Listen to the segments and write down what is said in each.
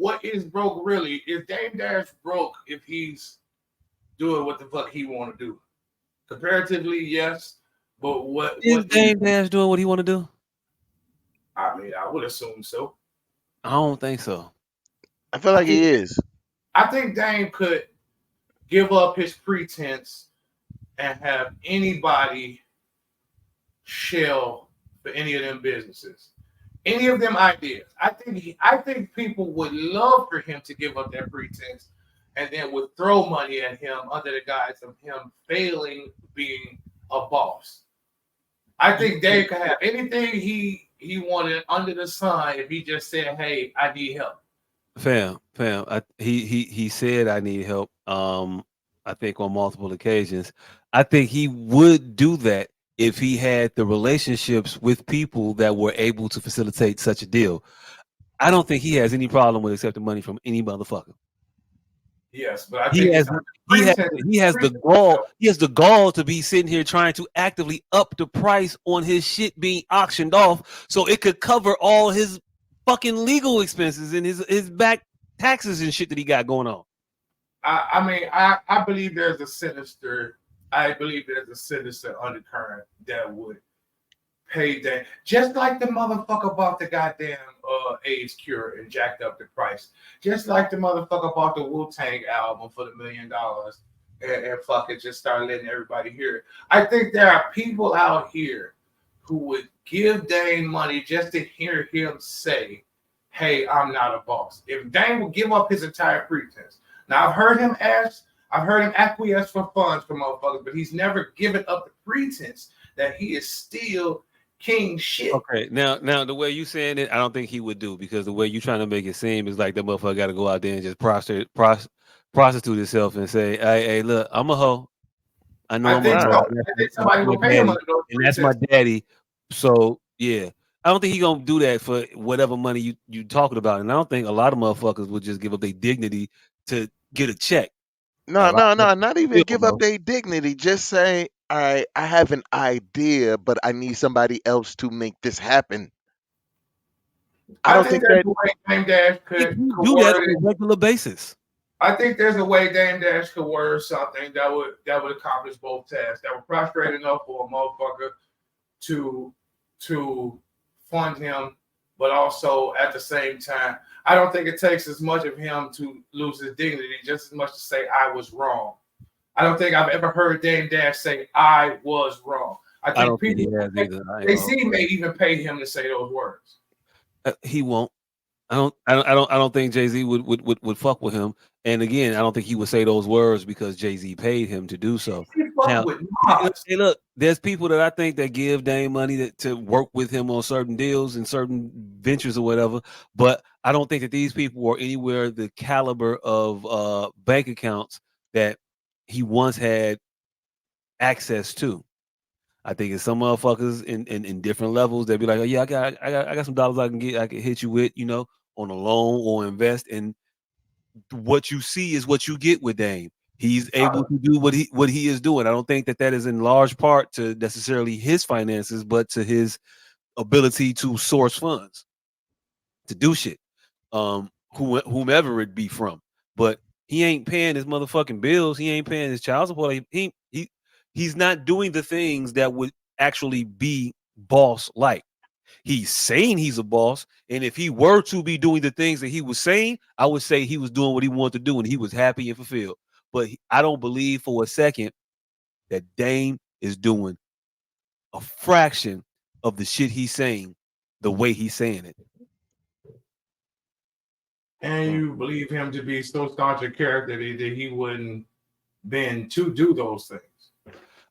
what is broke really? Is Dame Dash broke if he's doing what the fuck he want to do? Comparatively, yes, but Is what is? Dame Dash doing what he want to do? I mean, I would assume so. I don't think so. I feel I like think he is. I think Dame could give up his pretense and have anybody shell for any of them businesses, any of them ideas. I think people would love for him to give up that pretense, and then would throw money at him under the guise of him failing being a boss. I think Dave could have anything he wanted under the sun if he just said, "Hey, I need help." Fam. He said I need help. I think on multiple occasions. I think he would do that if he had the relationships with people that were able to facilitate such a deal. I don't think he has any problem with accepting money from any motherfucker. Yes, but I He think has it's under he has pretense. he has the gall to be sitting here trying to actively up the price on his shit being auctioned off so it could cover all his fucking legal expenses and his back taxes and shit that he got going on. I mean, I believe there's a sinister. I believe there's a sinister undercurrent that would pay that, just like the motherfucker bought the goddamn AIDS cure and jacked up the price, just like the motherfucker bought the Wu-Tang album for $1 million and fucking just started letting everybody hear it. I think there are people out here who would give Dane money just to hear him say, "Hey, I'm not a boss." If Dane would give up his entire pretense. Now I've heard him acquiesce for funds for motherfuckers, but he's never given up the pretense that he is still king shit. Okay, now the way you saying it, I don't think he would do because the way you trying to make it seem is like that motherfucker got to go out there and just prostitute himself and say, hey, look, I'm a hoe. I know I I'm a think Nah, so. hoe. I think That's somebody my will pay him daddy, under those and that's my pretenses. daddy. So yeah, I don't think he gonna do that for whatever money you talking about, and I don't think a lot of motherfuckers would just give up their dignity to get a check. A no, lot no, of no, not even motherfuckers give will, up bro. their dignity. Just say, all right, I have an idea, but I need somebody else to make this happen. I I don't think think there's that. a way Dame Dash He could do that word on it. a regular basis. I think there's a way Dame Dash could word something that would accomplish both tasks. That would prostrate enough for a motherfucker to to fund him, but also at the same time, I don't think it takes as much of him to lose his dignity, just as much to say I was wrong. I don't think I've ever heard Dame Dash say I was wrong. I I think don't think he people has either. I ain't gonna. JC may even pay him to say those words. He won't. I don't think Jay Z would fuck with him. And again, I don't think he would say those words because Jay Z paid him to do so. He fuck Now, with hey, Nas. hey, look, there's people that I think that give Dame money to work with him on certain deals and certain ventures or whatever. But I don't think that these people are anywhere the caliber of bank accounts that he once had access to. I think it's some motherfuckers in different levels. They'll be like, oh yeah, I got some dollars I can hit you with, on a loan or invest. And what you see is what you get with Dame. He's able to do what he is doing. I don't think that is in large part to necessarily his finances, but to his ability to source funds to do shit. Whomever it be from, but he ain't paying his motherfucking bills. He ain't paying his child support. He's not doing the things that would actually be boss like. He's saying he's a boss, and if he were to be doing the things that he was saying, I would say he was doing what he wanted to do, and he was happy and fulfilled. But I don't believe for a second that Dame is doing a fraction of the shit he's saying the way he's saying it. And Mm. you believe him to be so staunch a character that he wouldn't bend to do those things.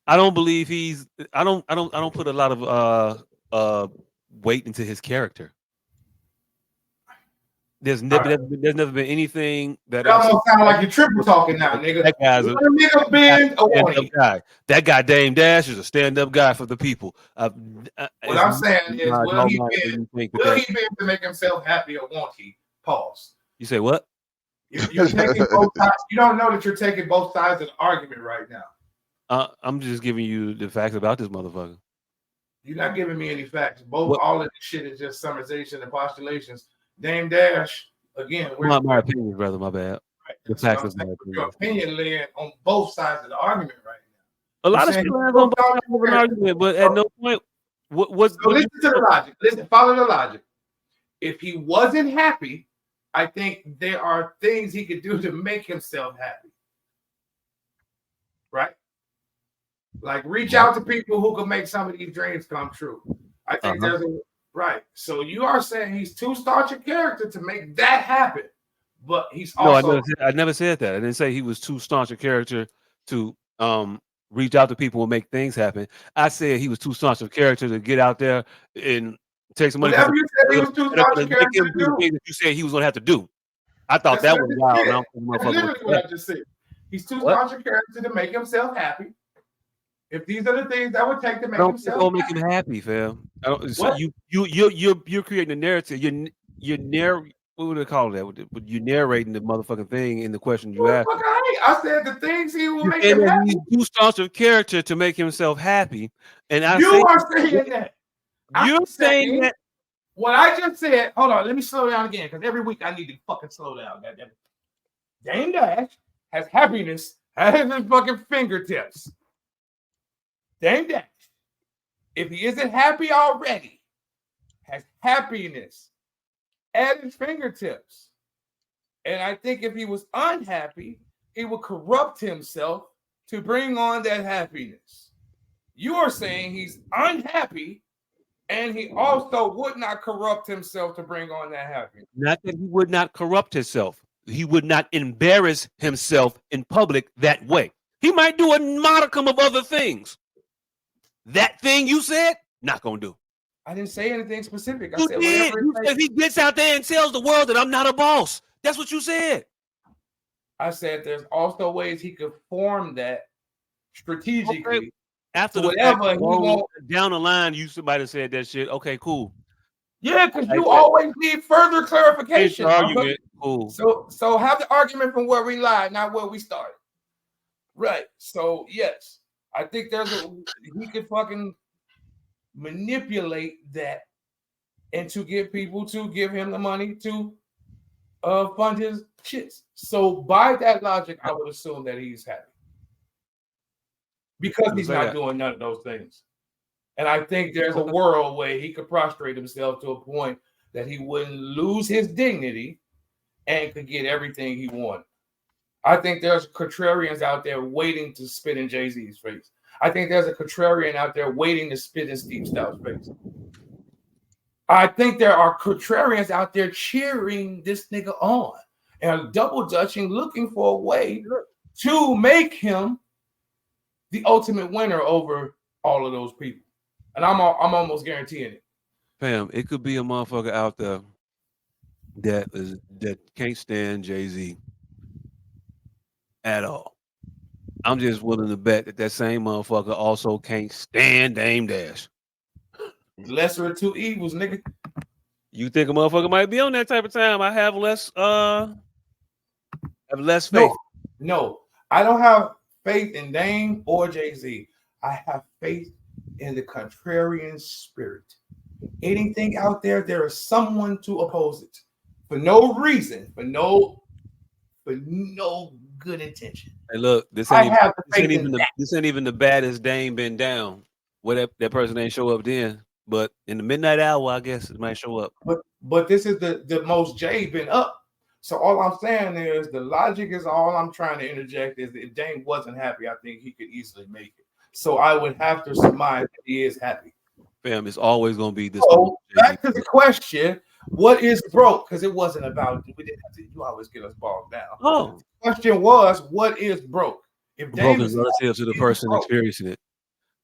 I don't believe he's. I don't put a lot of uh weight into his character. All right. There's never been anything that It I've seen. almost sound like you're triple talking now, nigga. That guy's Let a a nigga bend or won't stand-up he? guy. That guy Dame Dash is a stand-up guy for the people. What It's I'm not saying is, my will he dogma that bend? you think Will that. he bend to make himself happy or won't he? Pause. You say what? You're taking both sides. You don't know that you're taking both sides of the argument right now. I'm just giving you the facts about this motherfucker. You're not giving me any facts. What? All of this shit is just summarization and postulations. Dame Dash again, my opinion, brother. My bad. The that's what fact I'm is my saying. Your opinion. opinion laying on both sides of the argument right A now. You're lot of saying shit he's lands two on both staunch sides of an characters. argument, but at no point, what So listen to the logic. Listen, follow the logic. If he wasn't happy, I think there are things he could do to make himself happy. Right? Like reach out to people who can make some of these dreams come true. I think there's a right. So you are saying he's too staunch a character to make that happen, but he's No, also I never said that. I didn't say he was too staunch a character to reach out to people and make things happen. I said he was too staunch of character to get out there and take some money from whatever you said he was too that are staunch going a to make character him to do the do. things that you said he was going to have to do. I thought That's that what was I wild. just And I said. don't That's motherfucker literally with what I just said. He's too staunch a character to make himself happy. If these are the things that would take to make I don't think himself it'll make happy. him happy, fam. I don't, so What? you're creating a narrative. What would they call that? You narrating the motherfucking thing in the question you asked. I said the things he will You're make saying him that happy. he's too staunch of character to make himself happy, and I You say are saying that. you're I'm saying saying that. what I just said. Hold on, let me slow down again because every week I need to fucking slow down. Goddamn it. Dame Dash has happiness at his fucking fingertips. Dame Dash, if he isn't happy already, has happiness at his fingertips. And I think if he was unhappy, he would corrupt himself to bring on that happiness. You are saying he's unhappy and he also would not corrupt himself to bring on that happiness. Not that he would not corrupt himself. He would not embarrass himself in public that way. He might do a modicum of other things. That thing you said, not gonna do. I didn't say anything specific. I You said did. whatever You said he gets out there and tells the world that I'm not a boss. That's what you said. I said there's also ways he could form that strategically. Okay. After so the fact, whatever he won't. down the line, you somebody said that shit. Okay, cool. Yeah, because you always need further clarification. Argument. Cool. So have the argument from where we lied, not where we started. Right. So yes, I think he could fucking manipulate that and to get people to give him the money to fund his shits. So by that logic, I would assume that he's happy. Because he's not doing none of those things. And I think there's a world where he could prostrate himself to a point that he wouldn't lose his dignity and could get everything he wanted. I think there's contrarians out there waiting to spit in Jay-Z's face. I think there's a contrarian out there waiting to spit in Steve Stout's face. I think there are contrarians out there cheering this nigga on and double dutching, looking for a way to make him the ultimate winner over all of those people. And I'm almost guaranteeing it. Fam, it could be a motherfucker out there that can't stand Jay-Z at all. I'm just willing to bet that same motherfucker also can't stand Dame Dash. Lesser of two evils, nigga. You think a motherfucker might be on that type of time? I have less faith. No, I don't have faith in Dame or Jay-Z. I have faith in the contrarian spirit. Anything out there, there is someone to oppose it for no reason, for no good intention. Hey, look, this ain't even the baddest Dame been down. What that person ain't show up then, but in the midnight hour, I guess it might show up. But this is the most Jay been up. So all I'm saying is the logic is all I'm trying to interject is that if Dame wasn't happy, I think he could easily make it. So I would have to surmise that he is happy. Fam, it's always gonna be this. So back to the question: what is broke? Because it wasn't about we didn't have to. You always get us bogged down. Oh, the question was: what is broke? If broke is relative to the person experiencing it.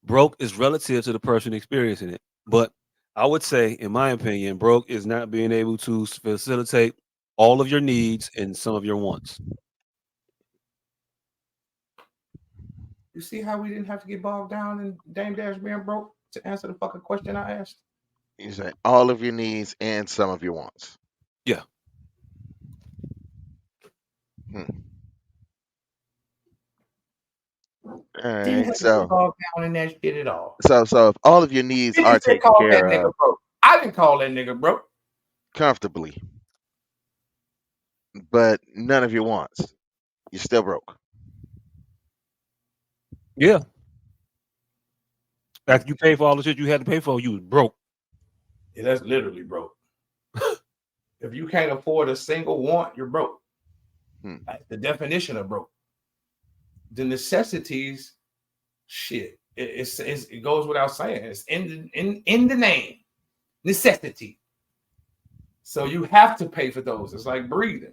Broke is relative to the person experiencing it. But I would say, in my opinion, broke is not being able to facilitate all of your needs and some of your wants. You see how we didn't have to get bogged down in Dame Dash being broke to answer the fucking question I asked? You say all of your needs and some of your wants. Yeah. All right, so bogged down in that shit at all. So if all of your needs are taken care of, I didn't call that nigga broke comfortably. but none of your wants. You're still broke. Yeah. After you pay for all the shit you had to pay for, you was broke. Yeah, that's literally broke. If you can't afford a single want, you're broke. That's the definition of broke. The necessities, shit, it goes without saying. It's in the name, necessity. So you have to pay for those. It's like breathing.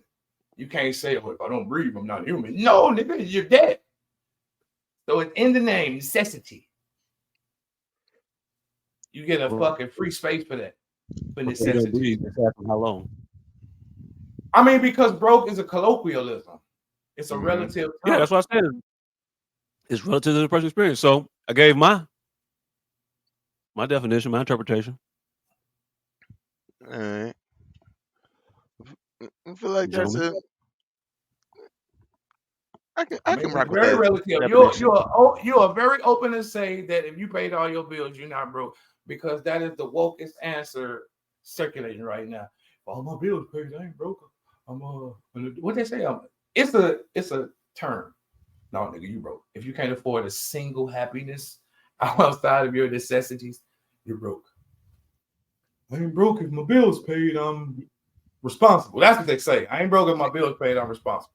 You can't say, "Oh, if I don't breathe, I'm not human." No, nigga, you're dead. So it's in the name, necessity. You get a fucking free space for that. For Okay, you don't necessity. breathe. It's happened how long? I mean, because broke is a colloquialism. It's a Mhm. relative term. Yeah, that's what I said. It's relative to the person's experience. So I gave my definition, my interpretation. All right. I feel like that's Gentlemen. a. I I can mean, rock it's with very that relative. definition. You are very open to say that if you paid all your bills, you're not broke, because that is the wokest answer circulating right now. All my bills paid, I ain't broke. I'm what they say. It's a term. No, nigga, you broke. If you can't afford a single happiness outside of your necessities, you're broke. I ain't broke if my bills paid. I'm responsible. That's what they say. I ain't broke if my bills paid. I'm responsible.